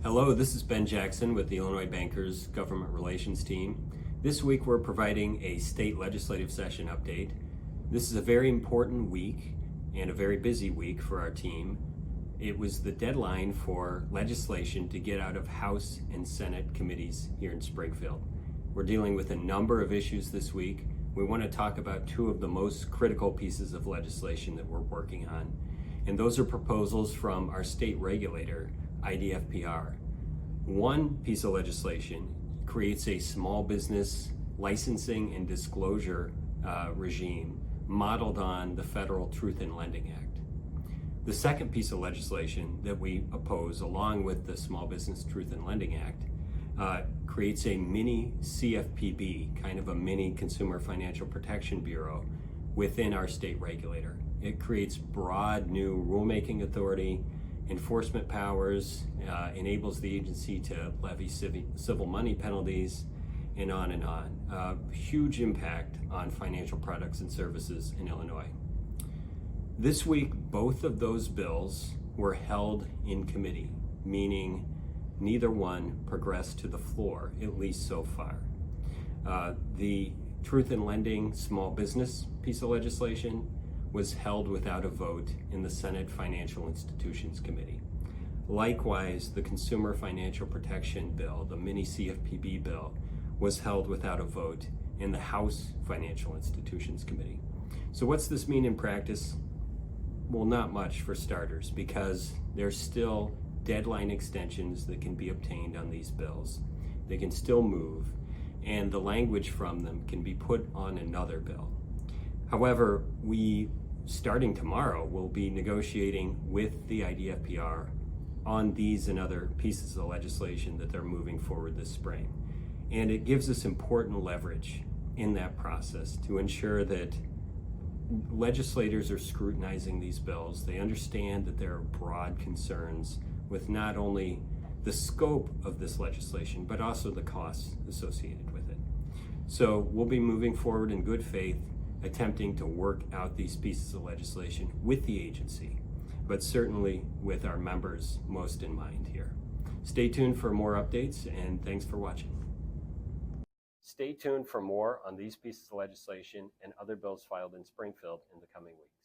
Hello, this is Ben Jackson with the Illinois Bankers Government Relations team. This week we're providing a state legislative session update. This is a very important week and a very busy week for our team. It was the deadline for legislation to get out of House and Senate committees here in Springfield. We're dealing with a number of issues this week. We want to talk about two of the most critical pieces of legislation that we're working on. And those are proposals from our state regulator, IDFPR. One piece of legislation creates a small business licensing and disclosure regime modeled on the federal Truth in Lending Act. The second piece of legislation that we oppose, along with the Small Business Truth in Lending Act, creates a mini CFPB, kind of a mini Consumer Financial Protection Bureau within our state regulator. It creates broad new rulemaking authority, enforcement powers, enables the agency to levy civil money penalties, and on and on. Huge impact on financial products and services in Illinois. This week, both of those bills were held in committee, meaning neither one progressed to the floor, at least so far. The Truth in Lending small business piece of legislation was held without a vote in the Senate Financial Institutions Committee. Likewise, the Consumer Financial Protection Bill, the mini CFPB bill, was held without a vote in the House Financial Institutions Committee. So what's this mean in practice? Well, not much for starters, because there's still deadline extensions that can be obtained on these bills. They can still move, and the language from them can be put on another bill. However, we, starting tomorrow, will be negotiating with the IDFPR on these and other pieces of legislation that they're moving forward this spring. And it gives us important leverage in that process to ensure that legislators are scrutinizing these bills. They understand that there are broad concerns with not only the scope of this legislation, but also the costs associated with it. So we'll be moving forward in good faith, attempting to work out these pieces of legislation with the agency, but certainly with our members most in mind here. Stay tuned for more updates, and thanks for watching. Stay tuned for more on these pieces of legislation and other bills filed in Springfield in the coming weeks.